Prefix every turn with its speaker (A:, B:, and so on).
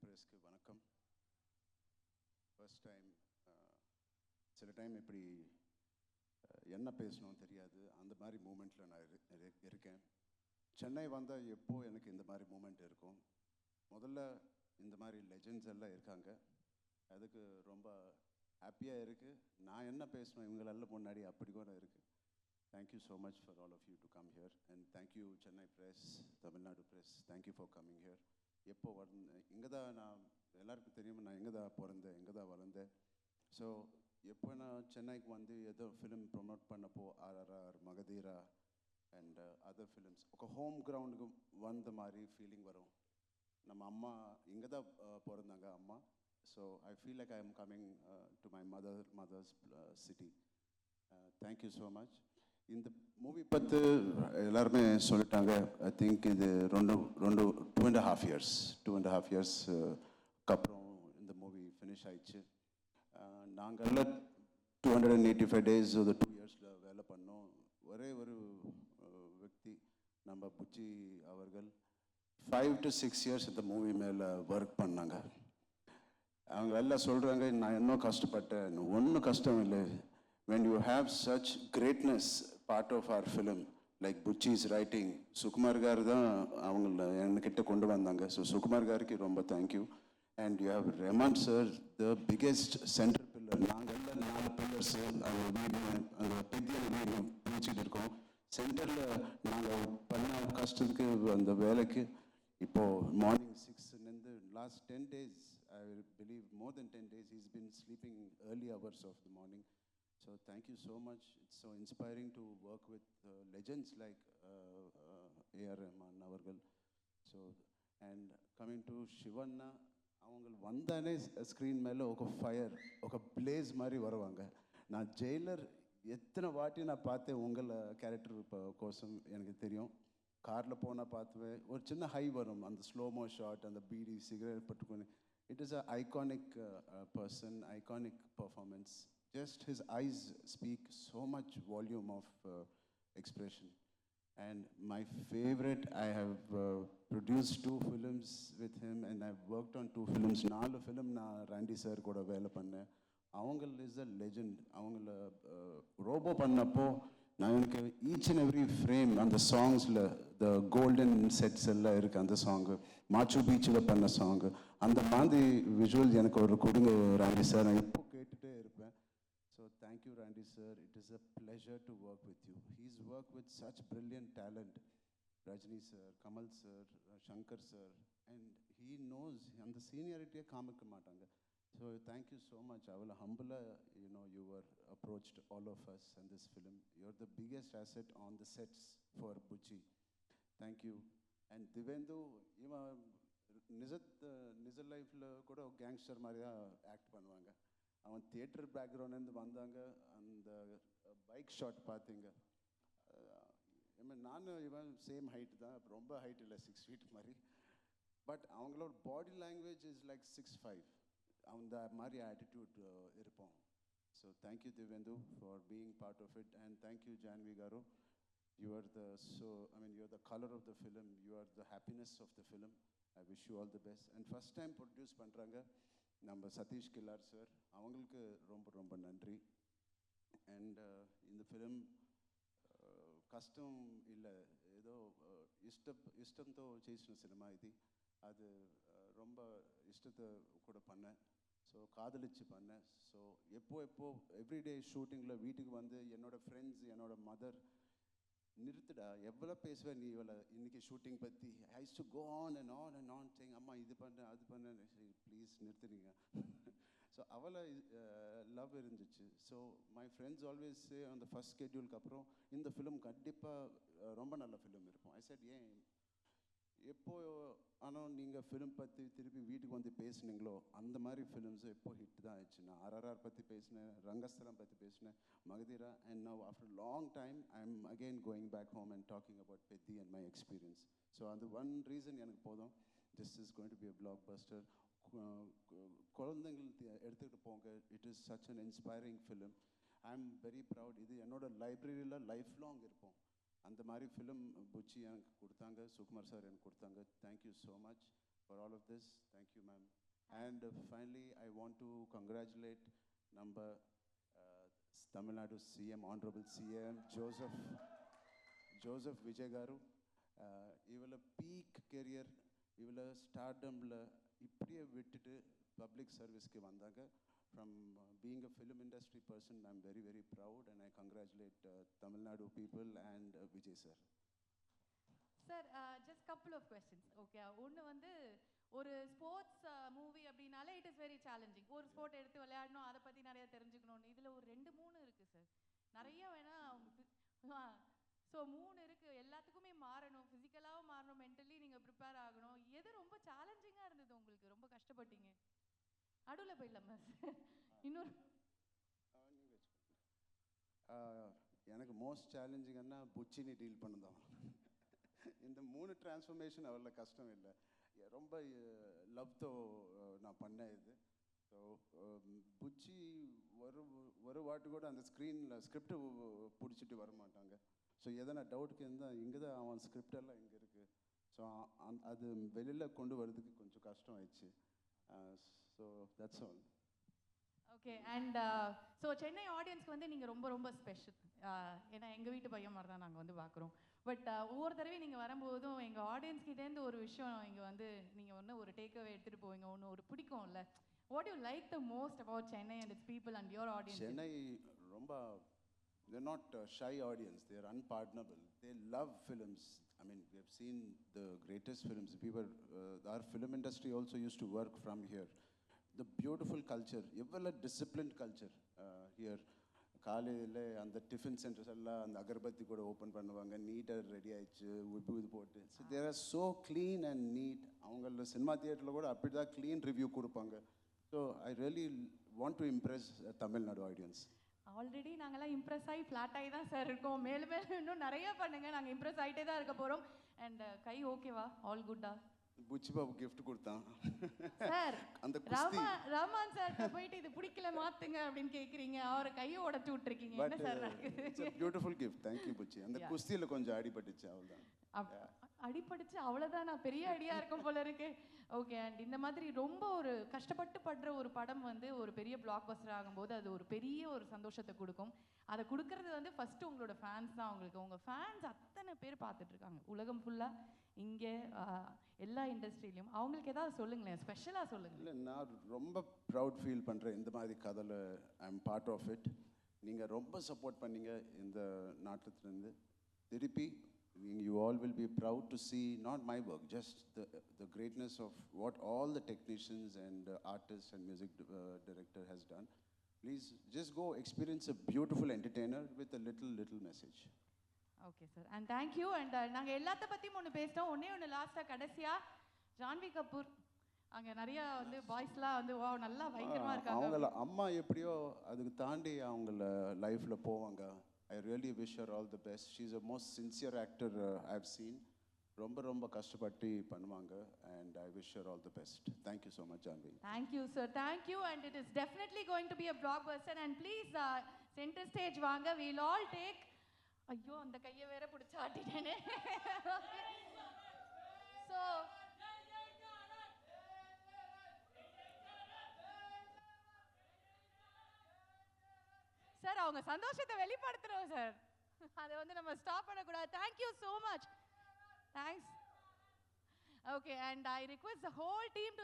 A: பிரஸ்க்கு வணக்கம். First time சில time இப்படி என்ன பேசணும் தெரியாது, அந்த மாதிரி மூமெண்ட்டில் நான் இருக்கேன். சென்னை வந்தால் எப்போ எனக்கு இந்த மாதிரி மூமெண்ட் இருக்கும். முதல்ல இந்த மாதிரி லெஜெண்ட்ஸ் எல்லாம் இருக்காங்க, அதுக்கு ரொம்ப ஹாப்பியாக இருக்குது. நான் என்ன பேசணும் இவங்களெல்லாம் முன்னாடி அப்படி கூட இருக்குது. Thank you so much for all of you to come here and thank you Chennai press, Tamil Nadu press, thank you for coming here. எப்போ இங்கே தான் நான் எல்லாருக்கும் தெரியும், நான் எங்கே தான் பிறந்தேன், எங்கே தான் வளர்ந்தேன். ஸோ எப்போ நான் சென்னைக்கு வந்து ஏதோ ஃபிலிம் ப்ரொமோட் பண்ணப்போ RRR, Magadheera and other films ఒక ஹோம் கிரவுண்டுக்கு வந்த மாதிரி ஃபீலிங் வரும். நம்ம அம்மா இங்கே தான் பிறந்தாங்க அம்மா. So I feel like I am coming to my mother's city. Thank you so much. இந்த மூவி பற்றி எல்லாருமே சொல்லிட்டாங்க. ஐ திங்க் இது 2.5 இயர்ஸ்க்கு அப்புறம் இந்த மூவி ஃபினிஷ் ஆயிடுச்சு. நாங்கள்லாம் 285 days ஒரு 2 yearsல வேலை பண்ணோம். ஒரே ஒரு व्यक्ति நம்ம புச்சி அவர்கள் 5 to 6 years இந்த மூவி மேலே ஒர்க் பண்ணாங்க. அவங்க எல்லாம் சொல்கிறாங்க, நான் இன்னும் கஷ்டப்பட்டேன். ஒன்றும் கஷ்டம் இல்லை. When you have such greatness part of our film, like Buchi's writing, Sukumar garu தான் அவங்கள என்கிட்ட கொண்டு வந்தாங்க. ஸோ சுகுமார் காருக்கு ரொம்ப thank you. And you have ரெமான் sir, the biggest central pillar. நாங்கள் எல்லாம் 4 pillars அந்த பெரிய வீடு பிடிச்சிட்டு இருக்கோம். சென்டரில் நாங்கள் பண்ண கஷ்டத்துக்கு அந்த வேலைக்கு இப்போது morning 6 last 10 days, I believe more than 10 days, he's been sleeping early hours of the morning. So thank you so much. It's so inspiring to work with legends like A.R. Rahman avargal. So and coming to Shivanna, avangal vandane screen mele oka fire, oka blaze mari varuvanga. Na jailer எத்தனை வாட்டி நான் பார்த்தேன் உங்கள் character கோசம் எனக்கு தெரியும். காரில் போனால் பார்த்துவேன், ஒரு சின்ன ஹை வரும், அந்த ஸ்லோமோ ஷாட், அந்த பீடி சிகரெட் பட்டுக்கொண்டு. It is a iconic person, iconic performance. Just his eyes speak so much volume of expression. And my favorite, I have produced 2 films with him and I've worked on 2 films. 4 film na Randy sir kuda vela panne. Avangal is a legend. Avangal robo pannappo nanukku each and every frame and the songs la the golden sets ella irukku. And the song Machu Beach la panna song and the mandi visual enakku oru kudunga Randy sir, na eppo kettite irupen. So thank you Randy sir, it is a pleasure to work with you. He's worked with such brilliant talent, Rajni sir, Kamal sir, Shankar sir, and he knows and the seniority kaamikka maatanga. So thank you so much. I will humble, you were approached all of us in this film. You're the biggest asset on the sets for Buchi. Thank you. And Divendu, iva niza life la kuda gangster mariya act பண்ணுவாங்க. அவன் theatre பேக்ரவுண்ட்லேருந்து வந்தாங்க. அந்த bike shot பார்த்தீங்க. நானும் இவன் same height தான், ரொம்ப height இல்லை, 6 feet மாதிரி. பட் அவங்களோட பாடி லாங்குவேஜ் இஸ் லைக் 6'5", அந்த மாதிரி ஆட்டிடியூட் இருப்போம். So thank you Divyenndu for being part of it. And thank you Janhvi garu. You are you are the colour of the film, you are the happiness of the film. I wish you all the best. And first time produce பண்ணுறாங்க நம்ம Satish கில்லார் sir, அவங்களுக்கு ரொம்ப ரொம்ப நன்றி. And இந்த film కష్టం இல்லை, ఏదో ఇష్టంతో చేసిన సినిమా ఇది. அது ரொம்ப இஷ்டத்தை கூட பண்ணேன். ஸோ காதலிச்சு பண்ணேன். ஸோ எப்போ எவ்ரிடே ஷூட்டிங்கில் வீட்டுக்கு வந்து என்னோடய ஃப்ரெண்ட்ஸ், என்னோடய மதர், நிறுத்துடா எவ்வளோ பேசுவேன் நீ இவளை இன்றைக்கி ஷூட்டிங் பற்றி. I use to go on and on and on saying, அம்மா இது பண்ணேன் அது பண்ணேன், ப்ளீஸ் நிறுத்துறீங்க. ஸோ அவளை லவ் இருந்துச்சு. So my friends always say அந்த ஃபஸ்ட் ஸ்கெட்யூலுக்கு அப்புறம் இந்த ஃபிலிம் கண்டிப்பாக ரொம்ப நல்ல ஃபிலிம் இருக்கும். ஐ செட் ஏன் எப்போ ஆனால் நீங்கள் ஃபிலிம் பற்றி திருப்பி வீட்டுக்கு வந்து பேசுனீங்களோ அந்த மாதிரி ஃபிலிம்ஸு எப்போ ஹிட் தான் ஆயிடுச்சு. நான் RRR பற்றி பேசினேன், ரங்கஸ்தலம் பற்றி பேசினேன், Magadheera. And now after long time I am again going back home and talking about Peddi and my experience. So அந்த ஒன் ரீசன் எனக்கு போதும். This is going to be a blockbuster. குழந்தைங்கள் எடுத்துக்கிட்டு போங்க. It is such an inspiring film. I am very proud. இது என்னோட லைப்ரரியில் life long இருப்போம். அந்த மாதிரி ஃபிலிம் புச்சி எனக்கு கொடுத்தாங்க, சுகுமார் சார் எனக்கு கொடுத்தாங்க. Thank you so much. for all of this. Thank you, ma'am. And finally, I want to congratulate number Tamil Nadu CM, Honorable CM Joseph Vijay Garu. இவளை பீக் கெரியர், இவளை ஸ்டார்டமில் இப்படியே விட்டுட்டு பப்ளிக் சர்வீஸ்க்கு வந்தாங்க. From being a film industry person, I am very very proud and I congratulate Tamil Nadu people and Vijay sir.
B: Sir just couple of questions. Okay, ஒன்று வந்து ஒரு ஸ்போர்ட்ஸ் மூவி அப்படின்னாலே இட் இஸ் வெரி சேலஞ்சிங். ஒரு ஸ்போர்ட் எடுத்து விளையாடணும், அதை பற்றி நிறையா தெரிஞ்சுக்கணும். இதில் ஒரு 2-3 இருக்குது சார். நிறைய வேணா ஸோ 3 இருக்குது. எல்லாத்துக்குமே மாறணும், ஃபிசிக்கலாகவும் மாறணும், மென்டலி நீங்கள் ப்ரிப்பேர் ஆகணும். எது ரொம்ப சேலஞ்சிங்காக இருந்தது உங்களுக்கு? ரொம்ப கஷ்டப்பட்டீங்க? நடுவில் போயிடலாமா சார்? இன்னொரு
A: எனக்கு மோஸ்ட் சேலஞ்சிங்கன்னா புச்சினி டீல் பண்ணுதான். இந்த 3 டிரான்ஸ்ஃபர்மேஷன் அவ்வளோ கஷ்டம் இல்லை, ரொம்ப லவ்தோ நான் பண்ணேன் இது. ஸோ புச்சி ஒரு வாட்டு கூட அந்த ஸ்கிரிப்டை பிடிச்சிட்டு வர மாட்டாங்க. ஸோ எதனா டவுட்டுக்கு இருந்தால் இங்கே தான் அவன் ஸ்கிரிப்டெல்லாம் இங்கே இருக்குது. ஸோ அது வெளியில் கொண்டு வரதுக்கு கொஞ்சம் கஷ்டம் ஆயிடுச்சு. So that's all.
B: Okay. And so Chennai ஆடியன்ஸ்க்கு வந்து நீங்கள் ரொம்ப ரொம்ப ஸ்பெஷல். ஏன்னா எங்கள் வீட்டு பையன் மாதிரி தான் நாங்கள் வந்து பார்க்குறோம். பட் ஒவ்வொரு தடவையும் நீங்கள் வரும்போதும் எங்கள் ஆடியன்ஸ்கிட்டேருந்து ஒரு விஷயம் இங்கே வந்து நீங்கள் ஒன்று ஒரு டேக்அவே எடுத்துகிட்டு போவீங்க, ஒன்று ஒரு பிடிக்கும்ல. What you like the most about Chennai and it's people and your audience?
A: Chennai ரொம்ப, they're not shy audience, they're unpardonable, they love films. I mean, we have seen the greatest films. People, our film industry also used to work from here. The beautiful culture, எவ்வளோ disciplined culture here. காலையில் அந்த tiffin centres எல்லாம் அந்த அகர்பத்தி கூட open பண்ணுவாங்க, நீட்டாக ready ஆயிடுச்சு, உப்பு இது போட்டு. So there are so clean and neat. அவங்கள சினிமா தியேட்டரில் கூட அப்படி தான் க்ளீன் ரிவ்யூ கொடுப்பாங்க. So I really want to impress Tamil Nadu audience.
B: Already நாங்கள்லாம் இம்ப்ரெஸ் ஆகி ஃப்ளாட் ஆகி தான் சார் இருக்கோம். மேலும் மேலும் இன்னும் நிறைய பண்ணுங்க, நாங்கள் இம்ப்ரெஸ் ஆகிட்டே தான் இருக்க போகிறோம். அண்ட் கை ஓகேவா? ஆல் குட்டா?
A: புச்சி பாபு கிஃப்ட் கொடுத்தான்
B: சார்.
A: அந்த
B: ரஹ்மான் சார் போயிட்டு இது பிடிக்கல மாத்துங்க அப்படின்னு கேக்குறீங்க, அவரை கையை உடச்சு விட்டுருக்கீங்க. என்ன சார் நடக்குது?
A: Beautiful gift. தேங்க்யூ புச்சி. அந்த குஸ்தியில கொஞ்சம் அடிபட்டுச்சு, அவ்வளவுதான்.
B: அடிபடுச்சு அவ்வளவுதான். நான் பெரிய அடியா இருக்கும் போல இருக்கு. ஓகே. அண்ட் இந்த மாதிரி ரொம்ப ஒரு கஷ்டப்பட்டு படுற ஒரு படம் வந்து ஒரு பெரிய பிளாக் பஸ்டர் ஆகும்போது அது ஒரு பெரிய ஒரு சந்தோஷத்தை கொடுக்கும். அதை கொடுக்கறது வந்து ஃபர்ஸ்ட் உங்களோட ஃபேன்ஸ் தான். உங்களுக்கு உங்க ஃபேன்ஸ் அத்தனை பேர் பார்த்துட்டு இருக்காங்க உலகம் ஃபுல்லா, இங்கே எல்லா இண்டஸ்ட்ரியிலையும். அவங்களுக்கு ஏதாவது சொல்லுங்களேன், ஸ்பெஷலாக சொல்லுங்க.
A: இல்லை, நான் ரொம்ப ப்ரவுட் ஃபீல் பண்ணுறேன் இந்த மாதிரி கதையில். I am part of it. நீங்கள் ரொம்ப சப்போர்ட் பண்ணீங்க இந்த நாட்டத்துலேருந்து. திருப்பி you all will be proud to see not my work, just the greatness of what all the technicians and artists and music director has done. Please just go experience a beautiful entertainer with a little message.
B: Okay sir. And thank you. And நாங்கள் எல்லாத்த பற்றியும் ஒன்று பேசிட்டோம். ஒன்று லாஸ்ட்டாக கடைசியாக ஜான்வி கபூர், அங்கே நிறையா வந்து பாய்ஸ்லாம் வந்து வா நல்லா பயங்கரமாக இருக்காங்க.
A: அவங்கள அம்மா எப்படியோ அதுக்கு தாண்டி அவங்கள லைஃப்பில் போவாங்க. I really wish her all the best. She's the most sincere actor I've seen. ரொம்ப கஷ்டப்பட்டு பண்ணுவாங்க. And I wish her all the best. Thank you so much, Janvi.
B: Thank you, sir. Thank you. And it is definitely going to be a blockbuster. And please, center stage வாங்க. We'll all take. ஐயோ, அந்த கையை வேற பிடிச்சி ஆட்டிட்டேனே. So sir, அவங்க சந்தோஷத்தை வெளிப்படுத்துறோம் sir, அதை வந்து நம்ம ஸ்டாப் பண்ணக்கூடாது. Thank you so much. Thanks. Okay. And I request the whole team to